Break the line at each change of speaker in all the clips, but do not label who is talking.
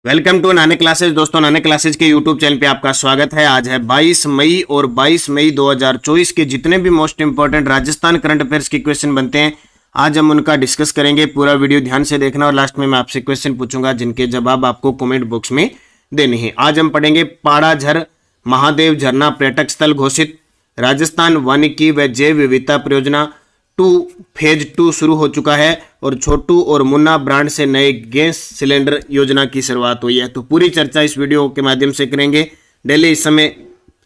Welcome to नाने classes. दोस्तों, नाने क्लासेज के यूट्यूब चैनल पे आपका स्वागत है। आज है 22 मई और 22 मई 2024 के जितने भी most important Rajasthan current affairs के क्वेश्चन बनते हैं, आज हम उनका डिस्कस करेंगे। पूरा वीडियो ध्यान से देखना और लास्ट में मैं आपसे क्वेश्चन पूछूंगा जिनके जवाब आपको कमेंट बॉक्स में देने हैं। आज हम पढ़ेंगे पाड़ाझर महादेव झरना पर्यटक स्थल घोषित, राजस्थान वानिकी व जैव विविधता परियोजना फेज 2 शुरू हो चुका है और छोटू और मुन्ना ब्रांड से नए गैस सिलेंडर योजना की शुरुआत हुई है। तो पूरी चर्चा इस वीडियो के माध्यम से करेंगे। डेली इस समय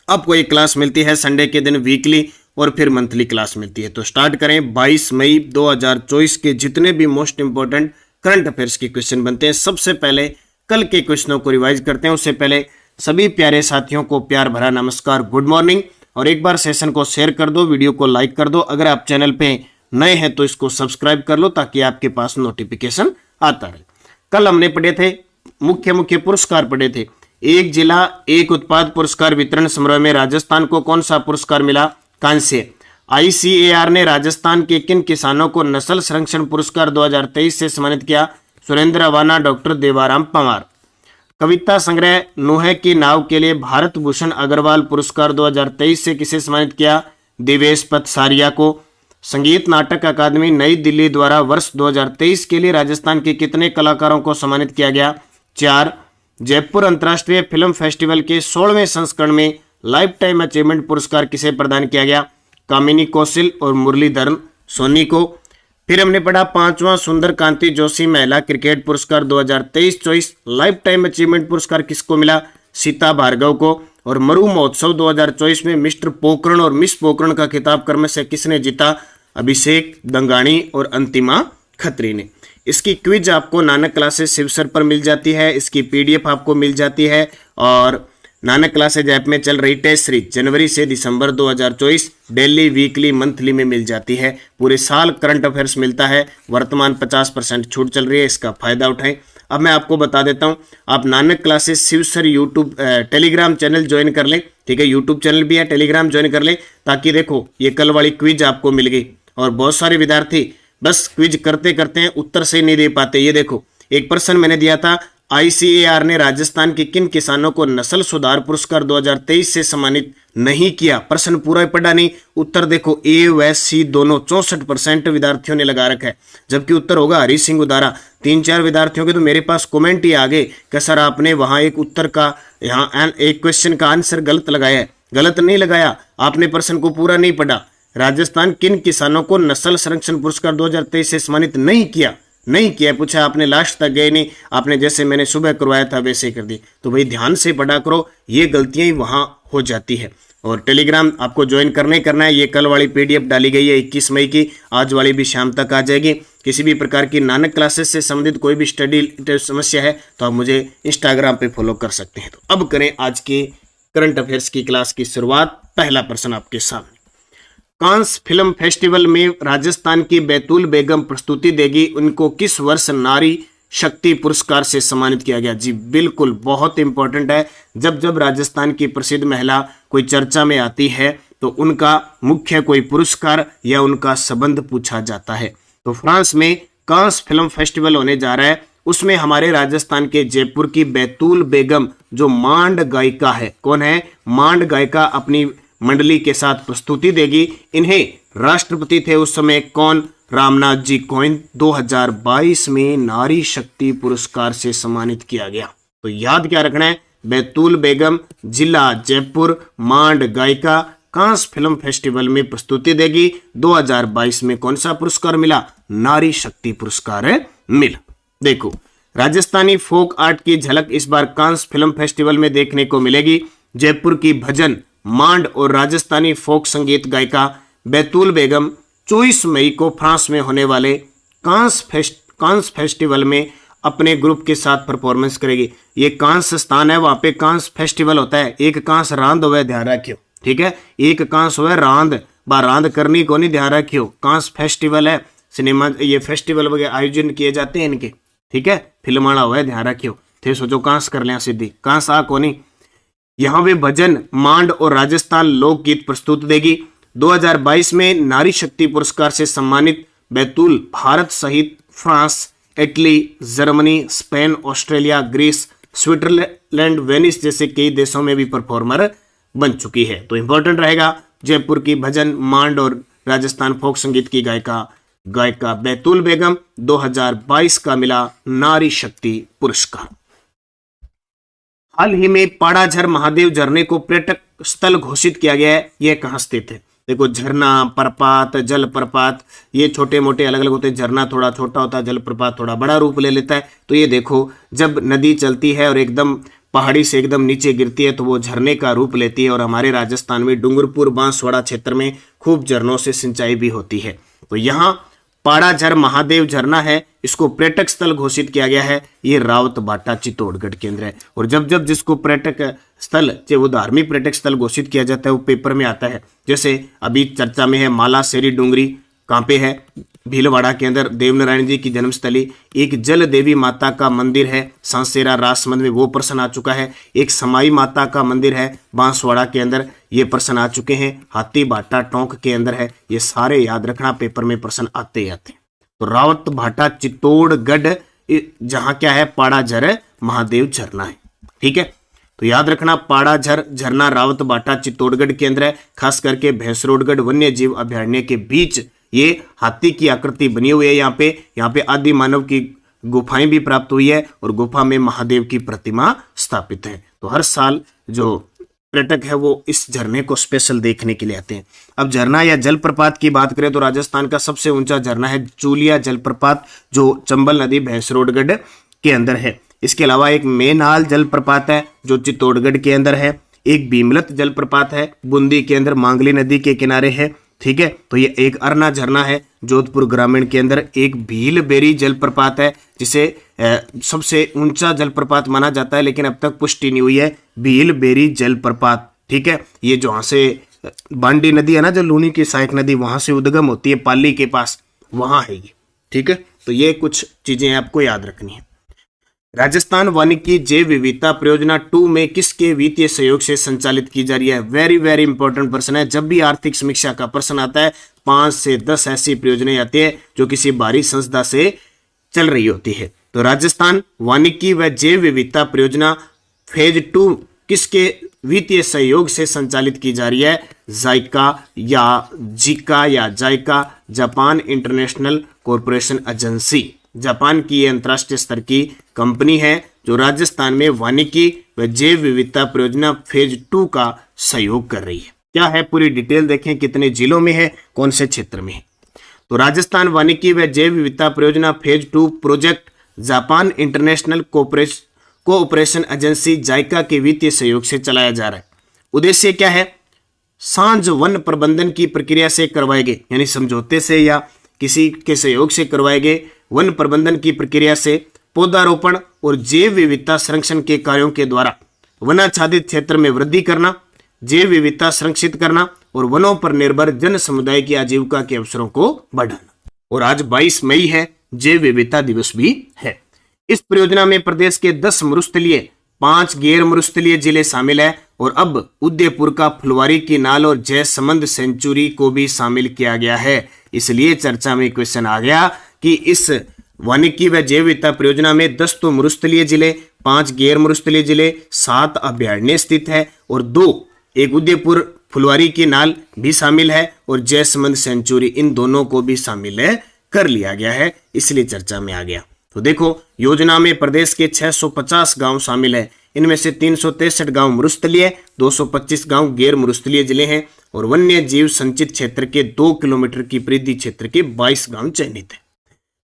आपको एक क्लास मिलती है, संडे के दिन वीकली और फिर मंथली क्लास मिलती है। तो स्टार्ट करें। 22 मई 2024 के जितने भी मोस्ट इंपॉर्टेंट करंट अफेयर्स के क्वेश्चन बनते हैं, सबसे पहले कल के क्वेश्चनों को रिवाइज करते हैं। उससे पहले सभी प्यारे साथियों को प्यार भरा नमस्कार, गुड मॉर्निंग। और एक बार सेशन को शेयर कर दो, वीडियो को लाइक कर दो। अगर आप चैनल पे नए हैं तो इसको सब्सक्राइब कर लो ताकि आपके पास नोटिफिकेशन आता रहे। कल हमने पढ़े थे मुख्य पुरस्कार पढ़े थे। एक जिला एक उत्पाद पुरस्कार वितरण समारोह में राजस्थान को कौन सा पुरस्कार मिला? कांस्य। ICAR ने राजस्थान के किन किसानों को नस्ल संरक्षण पुरस्कार 2023 से सम्मानित किया? सुरेंद्र अवाना, डॉक्टर देवाराम पवार। कविता संग्रह नूहे की नाव के लिए भारत भूषण अग्रवाल पुरस्कार 2023 से किसे सम्मानित किया? दिवेश पतसारिया को। संगीत नाटक अकादमी नई दिल्ली द्वारा वर्ष 2023 के लिए राजस्थान के कितने कलाकारों को सम्मानित किया गया? 4। जयपुर अंतर्राष्ट्रीय फिल्म फेस्टिवल के 16वें संस्करण में लाइफ टाइम अचीवमेंट पुरस्कार किसे प्रदान किया गया? कामिनी कौशल और मुरलीधरन सोनी को। फिर हमने पढ़ा 5वां सुंदर कांति जोशी महिला क्रिकेट पुरस्कार 2023-24 लाइफ टाइम अचीवमेंट पुरस्कार किसको मिला? सीता भार्गव को। और मरु महोत्सव 2024 में मिस्टर पोखरण और मिस पोखरण का खिताब क्रम से किसने जीता? अभिषेक दंगाणी और अंतिमा खत्री ने। इसकी क्विज आपको नानक क्लासेस शिवसर पर मिल जाती है, इसकी PDF आपको मिल जाती है और नानक क्लासेज ऐप में चल रही टेस्ट सीरीज जनवरी से दिसंबर 2024 डेली वीकली मंथली में मिल जाती है। पूरे साल करंट अफेयर्स मिलता है। वर्तमान 50% छूट चल रही है, इसका फायदा उठाएं। अब मैं आपको बता देता हूं, आप Nanak classes Shiv sir YouTube Telegram channel join कर लें। ठीक है, यूट्यूब चैनल भी है, टेलीग्राम ज्वाइन कर लें ताकि देखो ये कल वाली क्विज आपको मिल गई। और बहुत सारे विद्यार्थी बस क्विज करते करते हैं, उत्तर से नहीं दे पाते। ये देखो एक प्रश्न मैंने दिया था, ICAR ने राजस्थान के किन किसानों को नस्ल सुधार पुरस्कार 2023 से सम्मानित नहीं किया? प्रश्न पूरा पढ़ा नहीं, उत्तर देखो A व C दोनों 64% विद्यार्थियों ने लगा रखा है, जबकि उत्तर होगा हरी सिंह उदारा। 3-4 विद्यार्थियों के तो मेरे पास कमेंट ही आ गए कि सर आपने वहां एक उत्तर का, यहाँ एक क्वेश्चन का आंसर गलत लगाया है। गलत नहीं लगाया, आपने प्रश्न को पूरा नहीं पढ़ा। राजस्थान किन किसानों को नस्ल संरक्षण पुरस्कार 2023 से सम्मानित नहीं किया पूछा आपने, लास्ट तक गए नहीं, आपने जैसे मैंने सुबह करवाया था वैसे ही कर दी। तो भाई ध्यान से पढ़ा करो, ये गलतियां ही वहां हो जाती है। और टेलीग्राम आपको ज्वाइन करना है। ये कल वाली PDF डाली गई है 21 मई की, आज वाली भी शाम तक आ जाएगी। किसी भी प्रकार की नानक क्लासेस से संबंधित कोई भी स्टडी समस्या है तो आप मुझे इंस्टाग्राम पे फॉलो कर सकते हैं। तो अब करें आज के करंट अफेयर्स की क्लास की शुरुआत। पहला प्रश्न आपके सामने, कांस फिल्म फेस्टिवल में राजस्थान की बैतूल बेगम प्रस्तुति देगी, उनको किस वर्ष नारी शक्ति पुरस्कार से सम्मानित किया गया? जी बिल्कुल, बहुत इंपॉर्टेंट है। जब राजस्थान की प्रसिद्ध महिला कोई चर्चा में आती है तो उनका मुख्य कोई पुरस्कार या उनका संबंध पूछा जाता है। तो फ्रांस में कांस फिल्म फेस्टिवल होने जा रहा है, उसमें हमारे राजस्थान के जयपुर की बैतूल बेगम जो मांड गायिका है, कौन है? मांड गायिका अपनी मंडली के साथ प्रस्तुति देगी। इन्हें राष्ट्रपति थे उस समय कौन? रामनाथ जी कोविंद। 2022 में नारी शक्ति पुरस्कार से सम्मानित किया गया। तो याद क्या रखना है? बैतूल बेगम, जिला जयपुर, मांड गायिका, कांस फिल्म फेस्टिवल में प्रस्तुति देगी। 2022 में कौन सा पुरस्कार मिला? नारी शक्ति पुरस्कार मिला। देखो राजस्थानी फोक आर्ट की झलक इस बार कांस फिल्म फेस्टिवल में देखने को मिलेगी। जयपुर की भजन, मांड और राजस्थानी फोक संगीत गायिका बैतूल बेगम 24 मई को फ्रांस में होने वाले कांस फेस्टिवल में अपने ग्रुप के साथ परफॉर्मेंस करेगी। ये कांस स्थान है, वहां पे कांस फेस्टिवल होता है। एक कांस रांद हुआ, ध्यान रखियो। ठीक है, एक कांस हुआ रांद, रांद करनी को नहीं, ध्यान रखियो। कांस फेस्टिवल है, सिनेमा ये फेस्टिवल वगैरह आयोजन किए जाते हैं इनके। ठीक है, फिल्माना हुआ है, ध्यान रखियो। थे सोचो कांस कर लिया सीधी, कांस आ कोनी। यहाँ वे भजन, मांड और राजस्थान लोकगीत प्रस्तुत देगी। 2022 में नारी शक्ति पुरस्कार से सम्मानित बैतूल भारत सहित France, Italy, Germany, Spain, Australia, Greece, Switzerland, Venice जैसे कई देशों में भी परफॉर्मर बन चुकी है। तो इंपॉर्टेंट रहेगा जयपुर की भजन, मांड और राजस्थान फोक संगीत की गायिका बैतूल बेगम 2022 का मिला नारी शक्ति पुरस्कार। हाल ही में पाड़ाझर महादेव झरने को पर्यटक स्थल घोषित किया गया है। यह कहाँ स्थित है? देखो, झरना, प्रपात, जल प्रपात, ये छोटे मोटे अलग अलग होते हैं। झरना थोड़ा छोटा होता है, जल प्रपात थोड़ा बड़ा रूप ले लेता है। तो ये देखो, जब नदी चलती है और एकदम पहाड़ी से एकदम नीचे गिरती है तो वो झरने का रूप लेती है। और हमारे राजस्थान में डूंगरपुर, बांसवाड़ा क्षेत्र में खूब झरनों से सिंचाई भी होती है। तो यहाँ पाड़ाझर महादेव झरना है, इसको पर्यटक स्थल घोषित किया गया है। ये रावत भाटा चित्तौड़गढ़ के अंदर है। और जब जिसको पर्यटक स्थल, चाहे वो धार्मिक पर्यटक स्थल घोषित किया जाता है, वो पेपर में आता है। जैसे अभी चर्चा में है माला सेरी डूंगरी, कहाँ पे है? भीलवाड़ा के अंदर देवनारायण जी की जन्मस्थली। एक जल देवी माता का मंदिर है सांसेरा राजसमंद में, वो प्रश्न आ चुका है। एक समाई माता का मंदिर है बांसवाड़ा के अंदर, ये प्रश्न आ चुके हैं। हाथी भाटा टोंक के अंदर है। ये सारे याद रखना, पेपर में प्रश्न आते ही आते हैं। तो रावत भाटा चित्तौड़गढ़, जहां क्या है? पाड़ाझर महादेव झरना है। ठीक है, तो याद रखना, पाड़ाझर झरना रावत भाटा चित्तौड़गढ़ के अंदर है। खास करके भैंसरोडगढ़ वन्य जीव अभयारण्य के बीच ये हाथी की आकृति बनी हुई है। यहाँ पे आदि मानव की गुफाएं भी प्राप्त हुई है और गुफा में महादेव की प्रतिमा स्थापित है। तो हर साल जो पर्यटक है वो इस झरने को स्पेशल देखने के लिए आते हैं। अब झरना या जलप्रपात की बात करें तो राजस्थान का सबसे ऊंचा झरना है चूलिया जलप्रपात, जो चंबल नदी भैंसरोडगढ़ के अंदर है। इसके अलावा एक मेनाल जलप्रपात है जो चित्तौड़गढ़ के अंदर है। एक भीमलत जलप्रपात है बूंदी के अंदर, मांगली नदी के किनारे है। ठीक है, तो ये एक अरना झरना है जोधपुर ग्रामीण के अंदर। एक भीलबेरी जलप्रपात है जिसे सबसे ऊंचा जलप्रपात माना जाता है, लेकिन अब तक पुष्टि नहीं हुई है। भीलबेरी जलप्रपात, ठीक है, ये जहां से बांडी नदी है ना, जो लूनी की सहायक नदी, वहां से उद्गम होती है पाली के पास, वहां है ये। ठीक है, तो ये कुछ चीजें आपको याद रखनी है। राजस्थान वानिकी जैव विविधता परियोजना 2 में किसके वित्तीय सहयोग से संचालित की जा रही है? वेरी वेरी इंपॉर्टेंट प्रश्न है। जब भी आर्थिक समीक्षा का प्रश्न आता है 5 से 10 ऐसी परियोजनाएं आती है जो किसी बाहरी संस्था से चल रही होती है। तो राजस्थान वानिकी व जैव विविधता परियोजना फेज 2 किसके वित्तीय सहयोग से संचालित की जा रही है? जाइका या JICA, Japan international corporation agency. Japan की अंतरराष्ट्रीय स्तर की कंपनी है जो राजस्थान में वानिकी व जैव विविधता परियोजना फेज 2 का सहयोग कर रही है। क्या है पूरी डिटेल देखें, कितने जिलों में है, कौन से क्षेत्र में है। तो राजस्थान वानिकी व जैव विविधता परियोजना phase 2 project Japan international cooperation agency JICA के वित्तीय सहयोग से चलाया जा रहा है। उद्देश्य क्या है? सांझ वन प्रबंधन की प्रक्रिया से करवाए गए, यानी समझौते से या किसी के सहयोग से करवाए गए वन प्रबंधन की प्रक्रिया से पौधारोपण और जैव विविधता संरक्षण के कार्यों के द्वारा वनाच्छादित क्षेत्र में वृद्धि करना, जैव विविधता संरक्षित करना और वनों पर निर्भर जन समुदाय की आजीविका के अवसरों को बढ़ाना। और आज 22 मई है, जैव विविधता दिवस भी है। इस परियोजना में प्रदेश के 10 मरुस्थलीय, 5 गैर मरुस्थलीय जिले शामिल है और अब उदयपुर का फुलवारी की नाल और जयसमंद सेंचुरी को भी शामिल किया गया है। इसलिए चर्चा में क्वेश्चन आ गया कि इस वानिकी व जैव विविधता परियोजना में 10 तो मरुस्थलीय जिले, 5 गैर मरुस्थलीय जिले, 7 अभयारण्य स्थित है और 2 एक उदयपुर फुलवारी की नाल भी शामिल है और जयसमंद सेंचुरी, इन दोनों को भी शामिल कर लिया गया है, इसलिए चर्चा में आ गया। तो देखो, योजना में प्रदेश के 650 गांव शामिल है। इनमें से 363 गांव मरुस्थलीय, 225 गांव गैर मरुस्थलीय जिले हैं और वन्य जीव संचित क्षेत्र के 2 किलोमीटर की परिधि क्षेत्र के 22 गांव चयनित है।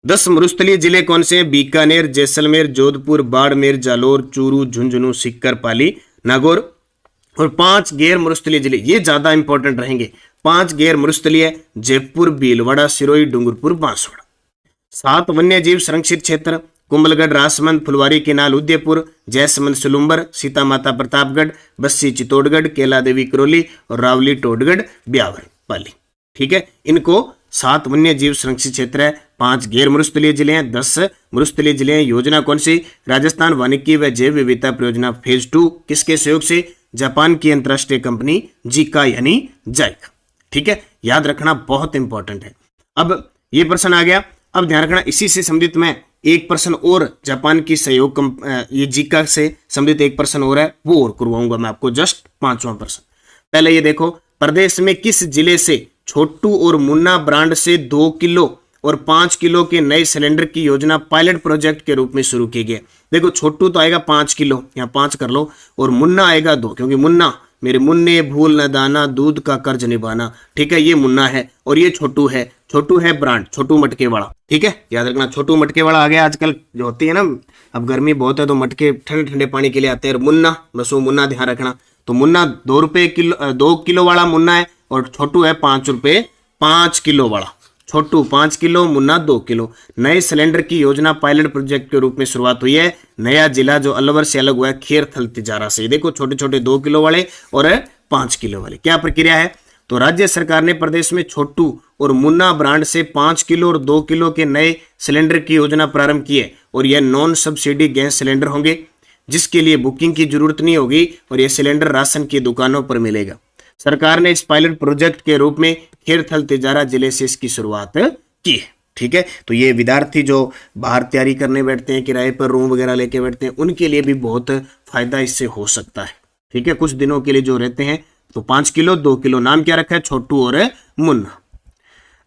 10 मरुस्थलीय जिले कौन से हैं? बीकानेर, जैसलमेर, जोधपुर, बाड़मेर, जालोर, चूरू, झुंझुनू, सीकर, पाली, नागौर। और 5 गैर मरुस्थलीय जिले, ये ज्यादा इंपॉर्टेंट रहेंगे। 5 गैर मरुस्थलीय जयपुर, भीलवाड़ा, सिरोही, डूंगरपुर, बांसवाड़ा। 7 वन्य जीव संरक्षित क्षेत्र कुंभलगढ़, राजसमंद, फुलवारी की नाल, उदयपुर, जयसमंद, सुलुम्बर, सीता माता प्रतापगढ़, बस्सी चित्तौड़गढ़, केला देवी करौली और रावली टोडगढ़, ब्यावर, पाली। ठीक है, इनको 7 वन्य जीव संरक्षित क्षेत्र है, 5 गैर मरुस्थलीय जिले हैं, 10 मरुस्थलीय जिले हैं। योजना कौन सी? राजस्थान वानिकी व जैव विविधता परियोजना फेज 2 किसके सहयोग से? जापान की अंतरराष्ट्रीय कंपनी जिका यानी जाइका। ठीक है, याद रखना बहुत इंपॉर्टेंट है। अब ये प्रश्न आ गया। अब ध्यान रखना, इसी से संबंधित मैं एक पर्सन और जापान की सहयोग ये जीका से संबंधित एक पर्सन और है, वो और करवाऊंगा मैं आपको, जस्ट 5वां पर्सन। पहले ये देखो, प्रदेश में किस जिले से छोटू और मुन्ना ब्रांड से 2 किलो और 5 किलो के नए सिलेंडर की योजना पायलट प्रोजेक्ट के रूप में शुरू की गई। देखो छोटू तो आएगा 5 किलो, यहाँ 5 कर लो, और मुन्ना आएगा 2, क्योंकि मुन्ना मेरे मुन्ने भूल न दाना दूध का कर्ज निभाना, ठीक है, ये मुन्ना है और ये छोटू है। छोटू है ब्रांड, छोटू मटके वाला, ठीक है, याद रखना छोटू मटके वाला आ गया। आजकल जो होती है ना, अब गर्मी बहुत है तो मटके ठंडे ठंडे पानी के लिए आते हैं, मुन्ना, बस वो मुन्ना ध्यान रखना। तो मुन्ना 2 रुपए किलो, 2 किलो वाला मुन्ना है, और छोटू है 5 रुपए 5 किलो वाला। छोटू 5 किलो, मुन्ना 2 किलो। नए सिलेंडर की योजना पायलट प्रोजेक्ट के रूप में शुरुआत हुई है। नया जिला जो अलवर से अलग हुआ है खेरथल तिजारा से। देखो छोटे छोटे 2 किलो वाले और 5 किलो वाले। क्या प्रक्रिया है, तो राज्य सरकार ने प्रदेश में छोटू और मुन्ना ब्रांड से 5 किलो और 2 किलो के नए सिलेंडर की योजना प्रारंभ की है, और यह नॉन सब्सिडी गैस सिलेंडर होंगे, जिसके लिए बुकिंग की जरूरत नहीं होगी, और यह सिलेंडर राशन की दुकानों पर मिलेगा। सरकार ने इस पायलट प्रोजेक्ट के रूप में खेरथल तिजारा जिले से इसकी शुरुआत की है, ठीक है। तो ये विद्यार्थी जो बाहर तैयारी करने बैठते हैं, किराए पर रूम वगैरह लेके बैठते हैं, उनके लिए भी बहुत फायदा इससे हो सकता है, ठीक है। कुछ दिनों के लिए जो रहते हैं, तो 5 किलो 2 किलो, नाम क्या रखा है, छोटू और मुन्ना।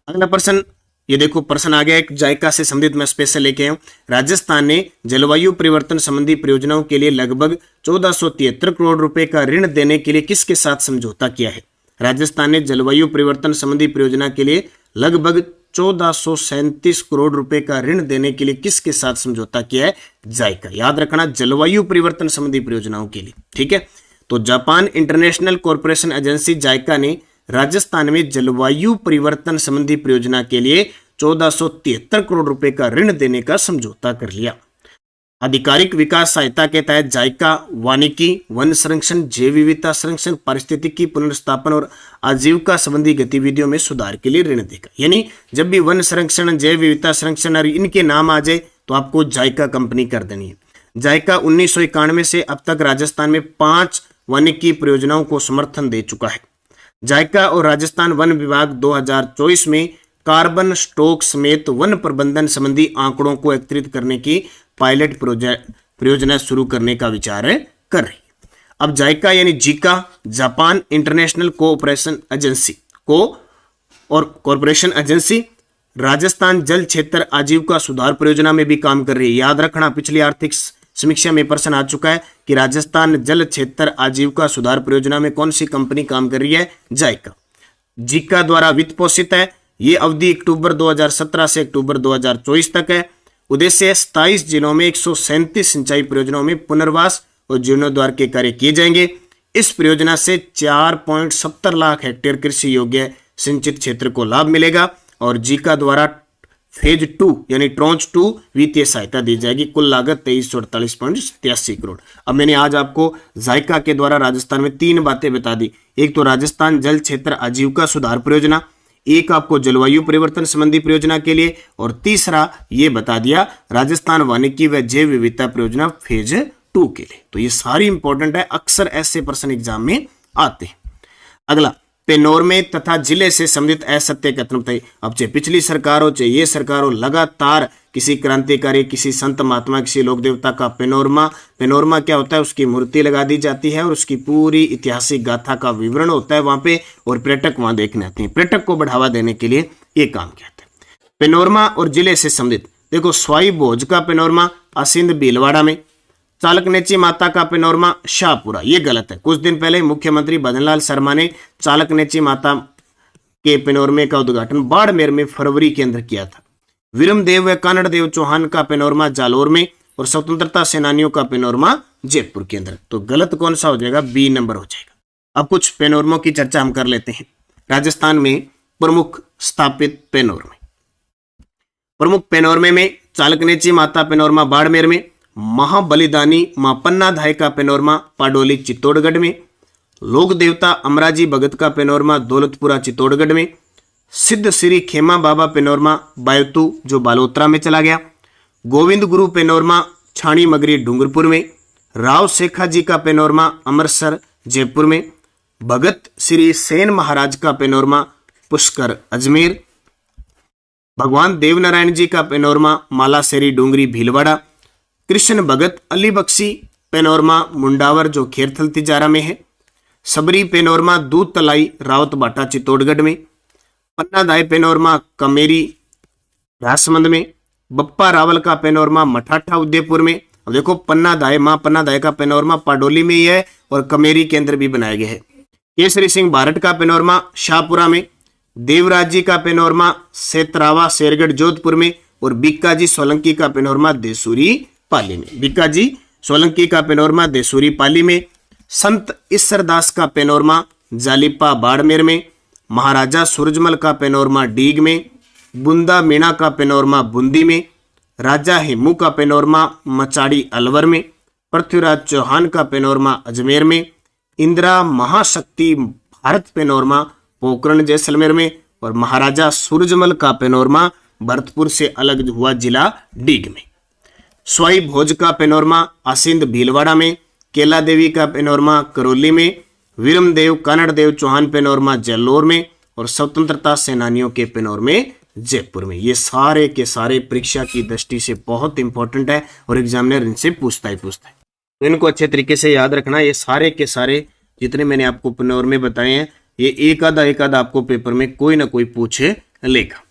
अगला प्रश्न, ये देखो प्रश्न आ गया एक जायका से संबंधित, मैं स्पेशल लेके आया हूं। राजस्थान ने जलवायु परिवर्तन संबंधी परियोजनाओं के लिए लगभग 1473 करोड़ रुपए का ऋण देने के लिए किसके साथ समझौता किया है। राजस्थान ने जलवायु परिवर्तन संबंधी परियोजना के लिए लगभग 1437 करोड़ रुपए का ऋण देने के लिए किसके साथ समझौता किया है, जायका। याद रखना, जलवायु परिवर्तन संबंधी परियोजनाओं के लिए, ठीक है। तो जापान इंटरनेशनल कॉरपोरेशन एजेंसी जायका ने राजस्थान में जलवायु परिवर्तन संबंधी परियोजना के लिए 1473 करोड़ रुपए का ऋण देने का समझौता कर लिया। आधिकारिक विकास सहायता के तहत जायका वानिकी, वन संरक्षण, जैव विविधता संरक्षण, पारिस्थितिकी पुनर्स्थापन और आजीविका संबंधी गतिविधियों में सुधार के लिए ऋण देगा। यानी जब भी वन संरक्षण, जैव विविधता संरक्षण और इनके नाम आ जाए तो आपको जायका कंपनी कर देनी है। जायका 1991 से अब तक राजस्थान में 5 वानिकी परियोजनाओं को समर्थन दे चुका है। जायका और राजस्थान वन विभाग 2024 में कार्बन स्टॉक समेत वन प्रबंधन संबंधी आंकड़ों को एकत्रित करने की पायलट परियोजना शुरू करने का विचार कर रही है। अब जायका यानी Zika, Japan international cooperation agency को और कॉरपोरेशन एजेंसी राजस्थान जल क्षेत्र आजीविका सुधार परियोजना में भी काम कर रही है। याद रखना, पिछली आर्थिक समीक्षा में प्रश्न आ चुका है कि राजस्थान जल क्षेत्र आजीविका सुधार परियोजना में कौन सी कंपनी काम कर रही है, जायका। जीका द्वारा वित्त पोषित है। ये अवधि अक्टूबर 2017 से अक्टूबर 2024 तक है। उद्देश्य 27 जिलों में 137 सिंचाई परियोजनाओं में पुनर्वास और जीर्णोद्धार के कार्य किए जाएंगे। इस परियोजना से 4.70 लाख हेक्टेयर कृषि योग्य सिंचित क्षेत्र को लाभ मिलेगा, और जीका द्वारा फेज 2 यानी ट्रॉन्च 2 वित्तीय सहायता दी जाएगी। कुल लागत 2348.83 करोड़। अब मैंने आज आपको जायका के द्वारा राजस्थान में 3 बातें बता दी। एक तो राजस्थान जल क्षेत्र आजीविका सुधार परियोजना, एक आपको जलवायु परिवर्तन संबंधी परियोजना के लिए, और तीसरा ये बता दिया राजस्थान वानिकी व जैव विविधता परियोजना फेज 2 के लिए। तो ये सारी इंपॉर्टेंट है, अक्सर ऐसे प्रश्न एग्जाम में आते हैं। अगला, पेनोरमे तथा जिले से संबंधित असत्य कथन बताइए। अब चाहे पिछली सरकार हो चाहे ये सरकार हो, लगातार किसी क्रांतिकारी, किसी संत महात्मा, किसी लोक देवता का पेनोरमा क्या होता है, उसकी मूर्ति लगा दी जाती है और उसकी पूरी ऐतिहासिक गाथा का विवरण होता है वहां पे, और पर्यटक वहां देखने आते हैं। पर्यटक को बढ़ावा देने के लिए ये काम किया जाता है। पेनोरमा और जिले से संबंधित देखो, स्वाई भोज का पेनोरमा असिंध भीलवाड़ा में, चालकनेची माता का पेनोरमा शाहपुरा, ये गलत है। कुछ दिन पहले मुख्यमंत्री भजनलाल शर्मा ने चालकनेची माता के पेनोरमे का उद्घाटन बाड़मेर में फरवरी के अंदर किया था। वीरमदेव व कानड़ देव चौहान का पेनोरमा जालोर में, और स्वतंत्रता सेनानियों का पेनोरमा जयपुर के अंदर। तो गलत कौन सा हो जाएगा, बी नंबर हो जाएगा। अब कुछ पेनोरमों की चर्चा हम कर लेते हैं। राजस्थान में प्रमुख स्थापित पेनोरमे, प्रमुख पेनोरमे में चालकनेची माता पेनोरमा बाड़मेर में, महाबलिदानी मां पन्नाधाय का पेनोरमा पाडोली चित्तौड़गढ़ में, लोक देवता अमराजी भगत का पेनोरमा दौलतपुरा चित्तौड़गढ़ में, सिद्ध श्री खेमा बाबा पेनोरमा बायतू जो बालोतरा में चला गया, गोविंद गुरु पेनोरमा छाणी मगरी डूंगरपुर में, राव शेखा जी का पेनोरमा अमृतसर जयपुर में, भगत श्री सेन महाराज का पेनोरमा पुष्कर अजमेर, भगवान देवनारायण जी का पेनोरमा मालासेरी डूंगरी भीलवाड़ा। कृष्ण भगत अली बख्शी पेनोरमा मुंडावर जो खेरथल तिजारा में है। सबरी पेनोरमा दूध तलाई रावत बाटा चित्तौड़गढ़ में। पन्ना दाई पेनोरमा कमेरी राजसमंद में। बप्पा रावल का पेनोरमा मठाठा उदयपुर में। अब देखो पन्ना दाई मां पन्ना दाई का पेनोरमा पाडोली में ही है और कमेरी के अंदर भी बनाया गया है। केसरी सिंह भारत का पेनोरमा शाहपुरा में। देवराज जी का पेनोरमा सेतरावा शेरगढ़ जोधपुर में। और बीकाजी सोलंकी का पेनोरमा देसूरी पाली में। बीकाजी सोलंकी का पेनोरमा देसूरी पाली में। संत ईसरदास का पेनोरमा जालिपा बाड़मेर में। महाराजा सूरजमल का पेनोरमा डीग में। बुंदा मीणा का पेनोरमा बूंदी में। राजा हेमू का पेनोरमा मचाड़ी अलवर में। पृथ्वीराज चौहान का पेनोरमा अजमेर में। इंदिरा महाशक्ति भारत पेनोरमा पोखरण जैसलमेर में। और महाराजा सूरजमल का पेनोरमा भरतपुर से अलग हुआ जिला डीग में। स्वाई भोज का पेनोरमा आसिंद भीलवाड़ा में। केला देवी का पेनोरमा करौली में। वीरमदेव कानड़देव चौहान पेनोरमा जैलोर में। और स्वतंत्रता सेनानियों के पेनोरमे जयपुर में। ये सारे के सारे परीक्षा की दृष्टि से बहुत इंपॉर्टेंट है और एग्जामिनर इनसे पूछता है। तो इनको अच्छे तरीके से याद रखना। ये सारे के सारे जितने मैंने आपको पेनोरमे बताए हैं ये एक आधा आपको पेपर में कोई ना कोई पूछे लेगा।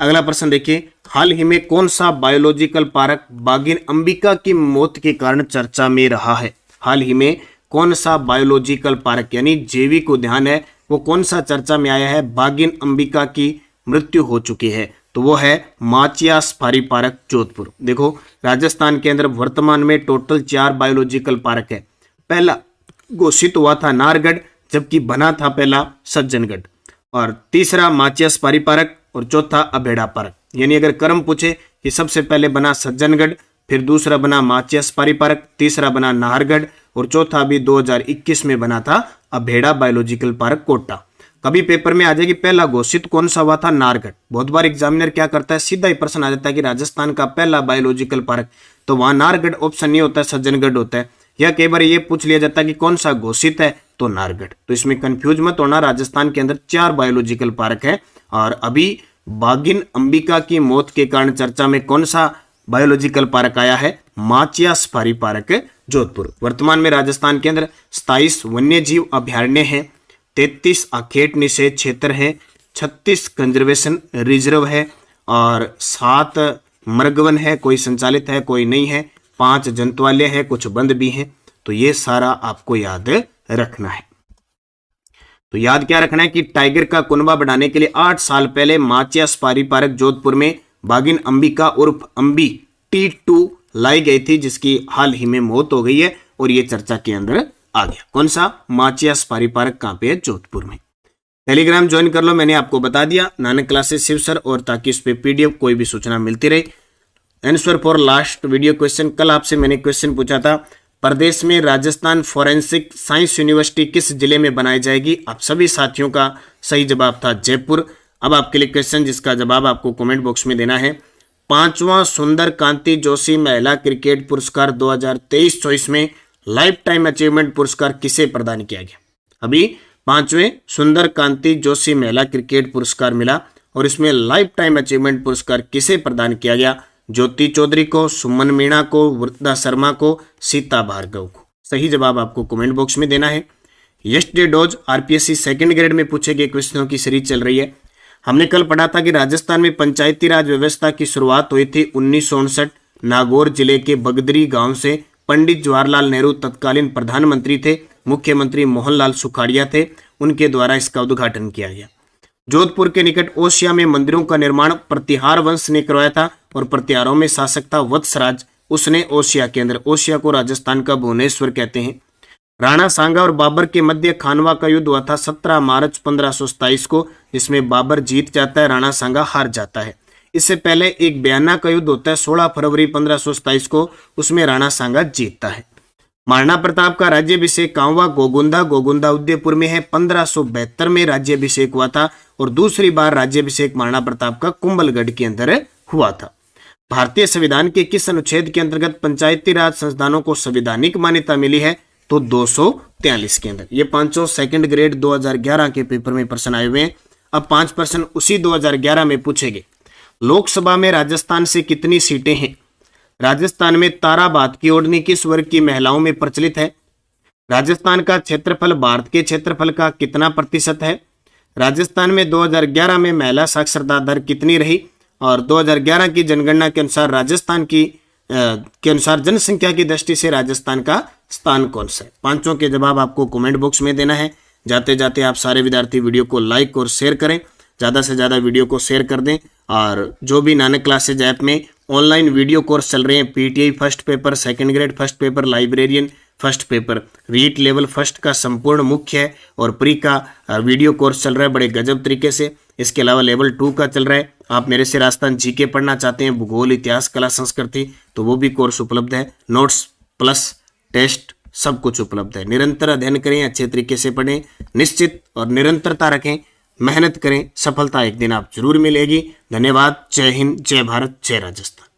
अगला प्रश्न देखिए, हाल ही में कौन सा बायोलॉजिकल पार्क बागिन अंबिका की मौत के कारण चर्चा में रहा है? हाल ही में कौन सा बायोलॉजिकल पार्क यानी जैविक उद्यान है वो कौन सा चर्चा में आया है? बागिन अंबिका की मृत्यु हो चुकी है तो वो है माचिया सफारी पार्क जोधपुर। देखो राजस्थान के अंदर वर्तमान में टोटल 4 बायोलॉजिकल पार्क है। पहला घोषित हुआ था नाहरगढ़ जबकि बना था पहला सज्जनगढ़। और तीसरा माचिया सफारी पार्क और चौथा अभेड़ा पार्क। यानी अगर क्रम पूछे कि सबसे पहले बना सज्जनगढ़, फिर दूसरा बना माचिया सफारी पार्क, तीसरा बना नाहरगढ़ और चौथा भी 2021 में बना था अभेड़ा बायोलॉजिकल पार्क कोटा। कभी पेपर में आ जाएगी पहला घोषित कौन सा हुआ था? नाहरगढ़। बहुत बार एग्जामिनर क्या करता है सीधा ही प्रश्न आ जाता है कि राजस्थान का पहला बायोलॉजिकल पार्क, तो वहां नाहरगढ़ ऑप्शन नहीं होता है, सज्जनगढ़ होता है। या कई बार ये पूछ लिया जाता है कि कौन सा घोषित है तो नाहरगढ़। तो इसमें कंफ्यूज मत होना, राजस्थान के अंदर 4 बायोलॉजिकल पार्क है। और अभी बागिन अंबिका की मौत के कारण चर्चा में कौन सा बायोलॉजिकल पार्क आया है? Machia safari park Jodhpur. वर्तमान में राजस्थान के अंदर 27 वन्य जीव अभ्यारण्य है, 33 आखेट निषेध क्षेत्र है, 36 कंजर्वेशन रिजर्व है और 7 मृगवन है, कोई संचालित है कोई नहीं है, 5 जंतुआलय है, कुछ बंद भी हैं। तो ये सारा आपको याद रखना है। तो याद क्या रखना है कि टाइगर का कुनबा बढ़ाने के लिए 8 साल पहले माचिया सफारी पार्क जोधपुर में बागिन अंबिका उर्फ अंबी T2 लाई गई थी जिसकी हाल ही में मौत हो गई है और ये चर्चा के अंदर आ गया। कौन सा? माचिया सफारी पार्क कहां पे है? जोधपुर में। टेलीग्राम ज्वाइन कर लो, मैंने आपको बता दिया नानक क्लासेस शिव सर, और ताकि इस पे पीडीएफ कोई भी सूचना मिलती रहे। Answer for last video question, कल आपसे मैंने क्वेश्चन पूछा था प्रदेश में राजस्थान फॉरेंसिक साइंस यूनिवर्सिटी किस जिले में बनाई जाएगी? आप सभी साथियों का सही जवाब था जयपुर। अब आपके लिए क्वेश्चन जिसका जवाब आपको कमेंट बॉक्स में देना है। 5वां सुंदर कांति जोशी महिला क्रिकेट पुरस्कार 2023-24 में लाइफ टाइम अचीवमेंट पुरस्कार किसे प्रदान किया गया? अभी 5वें सुंदर कांति जोशी महिला क्रिकेट पुरस्कार मिला और इसमें लाइफ टाइम अचीवमेंट पुरस्कार किसे प्रदान किया गया? ज्योति चौधरी को, सुमन मीणा को, वृद्धा शर्मा को, सीता भार्गव को। सही जवाब आपको कमेंट बॉक्स में देना है। Yesterday dose RPSC second grade में पूछे गए क्वेश्चनों की सीरीज चल रही है। हमने कल पढ़ा था कि राजस्थान में पंचायती राज व्यवस्था की शुरुआत हुई थी 1959 नागौर जिले के बगदरी गांव से। पंडित जवाहरलाल नेहरू तत्कालीन प्रधानमंत्री थे, मुख्यमंत्री मोहनलाल सुखाड़िया थे, उनके द्वारा इसका उद्घाटन किया गया। जोधपुर के निकट ओसिया में मंदिरों का निर्माण प्रतिहार वंश ने करवाया था और प्रतिहारों में शासक था वत्सराज, उसने ओसिया के अंदर, ओसिया को राजस्थान का भुवनेश्वर कहते हैं। राणा सांगा और बाबर के मध्य खानवा का युद्ध हुआ था 17 मार्च 1527 को, जिसमें बाबर जीत जाता है, राणा सांगा हार जाता है। इससे पहले एक बयाना का युद्ध होता है 16 फरवरी 1527 को, उसमें राणा सांगा जीतता है। महाराणा प्रताप का राज्याभिषेक कांवा गोगुंदा उदयपुर में है। 1572 में राज्याभिषेक हुआ था और दूसरी बार राज्याभिषेक महाराणा प्रताप का कुंभलगढ़ के अंदर हुआ था। भारतीय संविधान के किस अनुच्छेद के अंतर्गत पंचायती राज संस्थानों को संवैधानिक मान्यता मिली है? तो 243 के अंदर। ये 500 सेकंड ग्रेड 2011 के पेपर में प्रश्न आए हुए हैं। अब 5 प्रश्न उसी 2011 में पूछे गए। लोकसभा में राजस्थान से कितनी सीटें हैं? राजस्थान में ताराबाद की ओढ़नी किस वर्ग की महिलाओं में प्रचलित है? राजस्थान का क्षेत्रफल भारत के क्षेत्रफल का कितना प्रतिशत है? राजस्थान में 2011 में महिला साक्षरता दर कितनी रही? और 2011 की जनगणना के अनुसार राजस्थान के अनुसार जनसंख्या की दृष्टि से राजस्थान का स्थान कौन सा है? पांचों के जवाब आपको कमेंट बॉक्स में देना है। जाते जाते आप सारे विद्यार्थी वीडियो को लाइक और शेयर करें, ज़्यादा से ज़्यादा वीडियो को शेयर कर दें। और जो भी नानक क्लासेज ऐप में ऑनलाइन वीडियो कोर्स चल रहे हैं, PTI first paper, second grade first paper, librarian first paper, REET level first का संपूर्ण मुख्य है और प्री का वीडियो कोर्स चल रहा है बड़े गजब तरीके से। इसके अलावा लेवल 2 का चल रहा है। आप मेरे से राजस्थान जीके पढ़ना चाहते हैं, भूगोल, इतिहास, कला, संस्कृति, तो वो भी कोर्स उपलब्ध है। नोट्स प्लस टेस्ट सब कुछ उपलब्ध है। निरंतर अध्ययन करें, अच्छे तरीके से पढ़ें, निश्चित और निरंतरता रखें, मेहनत करें, सफलता एक दिन आप जरूर मिलेगी। धन्यवाद। जय हिंद, जय भारत, जय राजस्थान।